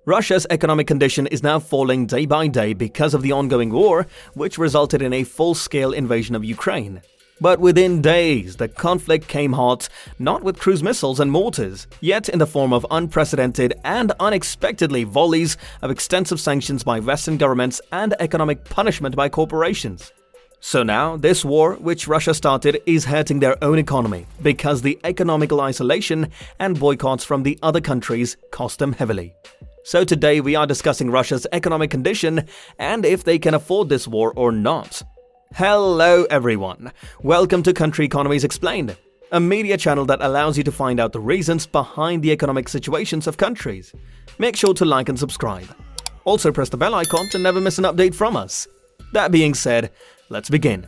Russia's economic condition is now falling day by day because of the ongoing war, which resulted in a full-scale invasion of Ukraine. But within days, the conflict came hot, not with cruise missiles and mortars, yet in the form of unprecedented and unexpectedly volleys of extensive sanctions by Western governments and economic punishment by corporations. So now, this war, which Russia started, is hurting their own economy because the economical isolation and boycotts from the other countries cost them heavily. So today we are discussing Russia's economic condition and if they can afford this war or not. Hello everyone, welcome to Country Economies Explained, a media channel that allows you to find out the reasons behind the economic situations of countries. Make sure to like and subscribe. Also press the bell icon to never miss an update from us. That being said, let's begin.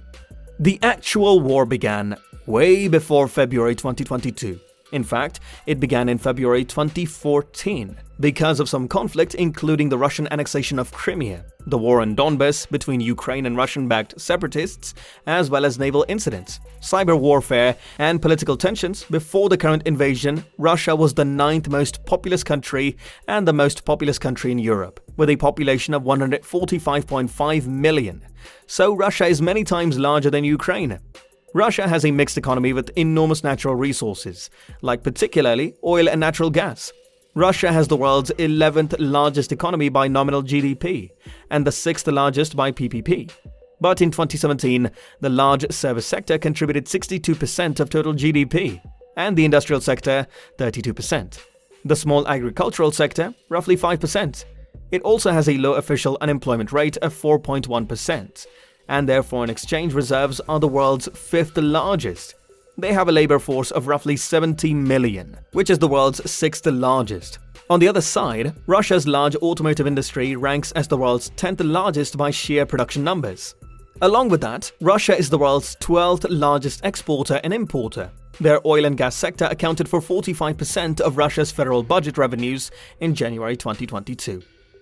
The actual war began way before February 2022. In fact, it began in February 2014 because of some conflict including the Russian annexation of Crimea, the war in Donbas between Ukraine and Russian-backed separatists, as well as naval incidents, cyber warfare, and political tensions. Before the current invasion, Russia was the 9th most populous country and the most populous country in Europe, with a population of 145.5 million. So Russia is many times larger than Ukraine. Russia has a mixed economy with enormous natural resources, like particularly oil and natural gas. Russia has the world's 11th largest economy by nominal GDP and the 6th largest by PPP. But in 2017, the large service sector contributed 62% of total GDP, and the industrial sector 32%. The small agricultural sector roughly 5%. It also has a low official unemployment rate of 4.1%. And their foreign exchange reserves are the world's 5th largest. They have a labor force of roughly 70 million, which is the world's 6th largest. On the other side, Russia's large automotive industry ranks as the world's 10th largest by sheer production numbers. Along with that, Russia is the world's 12th largest exporter and importer. Their oil and gas sector accounted for 45% of Russia's federal budget revenues in January 2022,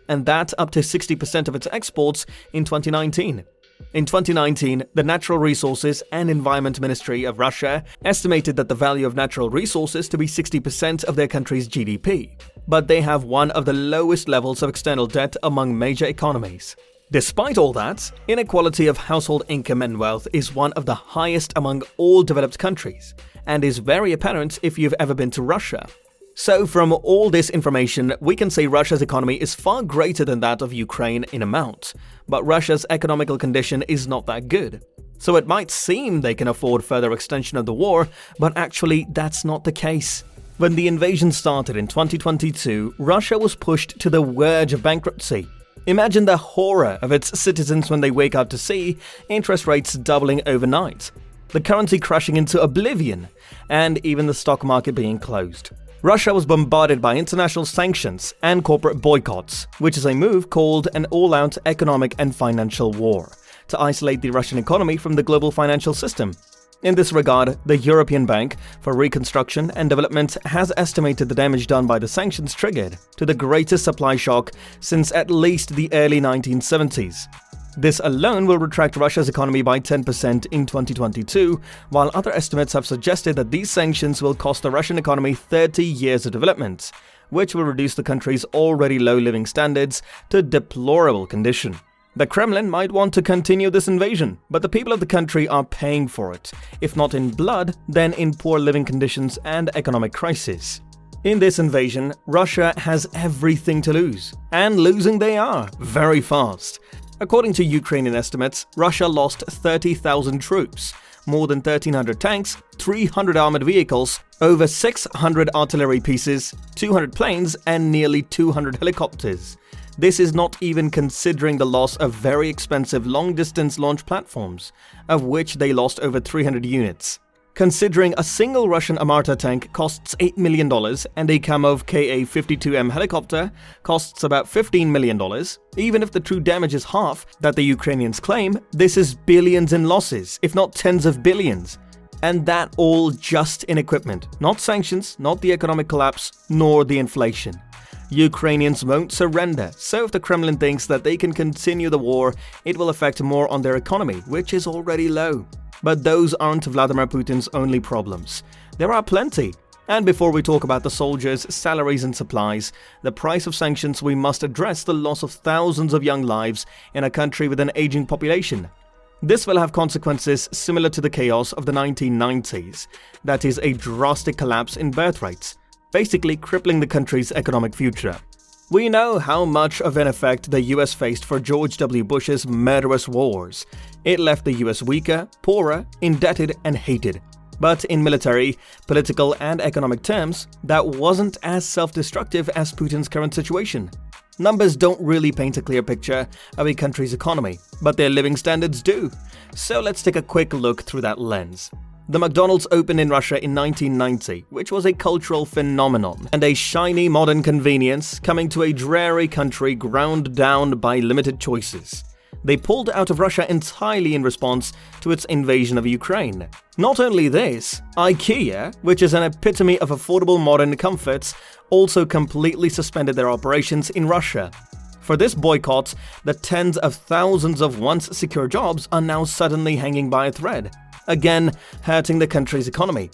and that up to 60% of its exports in 2019. In 2019, the Natural Resources and Environment Ministry of Russia estimated that the value of natural resources to be 60% of their country's GDP, but they have one of the lowest levels of external debt among major economies. Despite all that, inequality of household income and wealth is one of the highest among all developed countries, and is very apparent if you've ever been to Russia. So from all this information, we can say Russia's economy is far greater than that of Ukraine in amount, but Russia's economical condition is not that good. So it might seem they can afford further extension of the war, but actually that's not the case. When the invasion started in 2022, Russia was pushed to the verge of bankruptcy. Imagine the horror of its citizens when they wake up to see interest rates doubling overnight, the currency crashing into oblivion, and even the stock market being closed. Russia was bombarded by international sanctions and corporate boycotts, which is a move called an all-out economic and financial war, to isolate the Russian economy from the global financial system. In this regard, the European Bank for Reconstruction and Development has estimated the damage done by the sanctions triggered to the greatest supply shock since at least the early 1970s. This alone will retract Russia's economy by 10% in 2022, while other estimates have suggested that these sanctions will cost the Russian economy 30 years of development, which will reduce the country's already low living standards to deplorable condition. The Kremlin might want to continue this invasion, but the people of the country are paying for it, if not in blood, then in poor living conditions and economic crisis. In this invasion, Russia has everything to lose, and losing they are, very fast. According to Ukrainian estimates, Russia lost 30,000 troops, more than 1,300 tanks, 300 armored vehicles, over 600 artillery pieces, 200 planes, and nearly 200 helicopters. This is not even considering the loss of very expensive long-distance launch platforms, of which they lost over 300 units. Considering a single Russian Amarta tank costs $8 million and a Kamov Ka-52M helicopter costs about $15 million, even if the true damage is half that the Ukrainians claim, this is billions in losses, if not tens of billions. And that all just in equipment, not sanctions, not the economic collapse, nor the inflation. Ukrainians won't surrender, so if the Kremlin thinks that they can continue the war, it will affect more on their economy, which is already low. But those aren't Vladimir Putin's only problems. There are plenty. And before we talk about the soldiers, salaries and supplies, the price of sanctions, we must address the loss of thousands of young lives in a country with an aging population. This will have consequences similar to the chaos of the 1990s, that is, a drastic collapse in birth rates, basically crippling the country's economic future. We know how much of an effect the US faced for George W. Bush's murderous wars. It left the US weaker, poorer, indebted, and hated. But in military, political, and economic terms, that wasn't as self-destructive as Putin's current situation. Numbers don't really paint a clear picture of a country's economy, but their living standards do. So let's take a quick look through that lens. The McDonald's opened in Russia in 1990, which was a cultural phenomenon and a shiny modern convenience coming to a dreary country ground down by limited choices. They pulled out of Russia entirely in response to its invasion of Ukraine. Not only this, IKEA, which is an epitome of affordable modern comforts, also completely suspended their operations in Russia. For this boycott, the tens of thousands of once secure jobs are now suddenly hanging by a thread, again hurting the country's economy.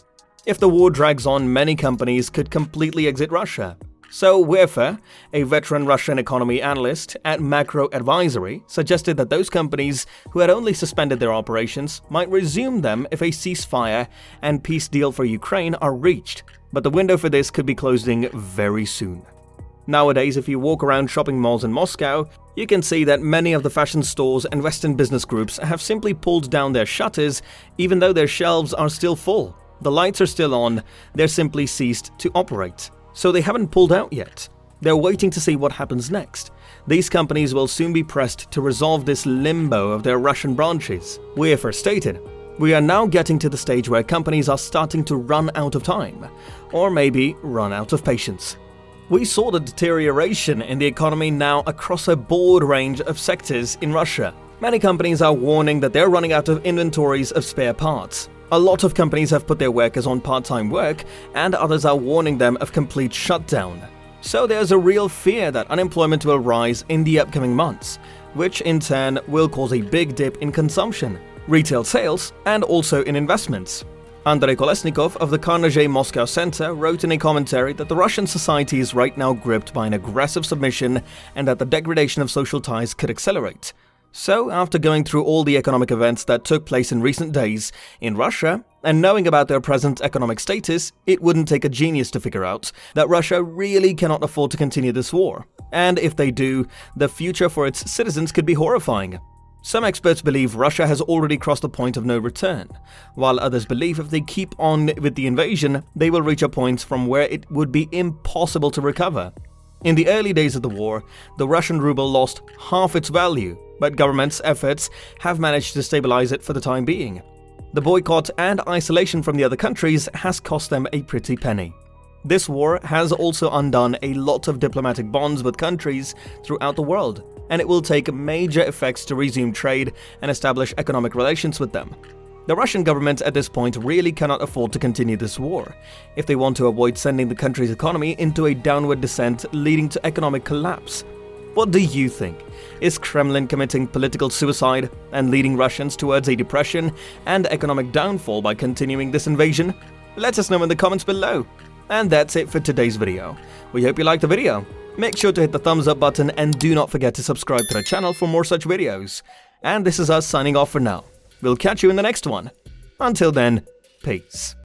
If the war drags on, many companies could completely exit Russia. So Werfer, a veteran Russian economy analyst at Macro Advisory, suggested that those companies who had only suspended their operations might resume them if a ceasefire and peace deal for Ukraine are reached, but the window for this could be closing very soon. Nowadays, if you walk around shopping malls in Moscow, you can see that many of the fashion stores and Western business groups have simply pulled down their shutters even though their shelves are still full. The lights are still on, they're simply ceased to operate. So they haven't pulled out yet. They're waiting to see what happens next. These companies will soon be pressed to resolve this limbo of their Russian branches. Werfer stated, "We are now getting to the stage where companies are starting to run out of time, or maybe run out of patience." We saw the deterioration in the economy now across a broad range of sectors in Russia. Many companies are warning that they're running out of inventories of spare parts. A lot of companies have put their workers on part-time work, and others are warning them of complete shutdown. So there's a real fear that unemployment will rise in the upcoming months, which in turn will cause a big dip in consumption, retail sales, and also in investments. Andrei Kolesnikov of the Carnegie Moscow Center wrote in a commentary that the Russian society is right now gripped by an aggressive submission and that the degradation of social ties could accelerate. So, after going through all the economic events that took place in recent days in Russia, and knowing about their present economic status, it wouldn't take a genius to figure out that Russia really cannot afford to continue this war. And if they do, the future for its citizens could be horrifying. Some experts believe Russia has already crossed the point of no return, while others believe if they keep on with the invasion, they will reach a point from where it would be impossible to recover. In the early days of the war, the Russian ruble lost half its value, but government's efforts have managed to stabilize it for the time being. The boycott and isolation from the other countries has cost them a pretty penny. This war has also undone a lot of diplomatic bonds with countries throughout the world, and it will take major effects to resume trade and establish economic relations with them. The Russian government at this point really cannot afford to continue this war if they want to avoid sending the country's economy into a downward descent leading to economic collapse. What do you think? Is Kremlin committing political suicide and leading Russians towards a depression and economic downfall by continuing this invasion? Let us know in the comments below. And that's it for today's video. We hope you liked the video. Make sure to hit the thumbs up button and do not forget to subscribe to the channel for more such videos. And this is us signing off for now. We'll catch you in the next one. Until then, peace.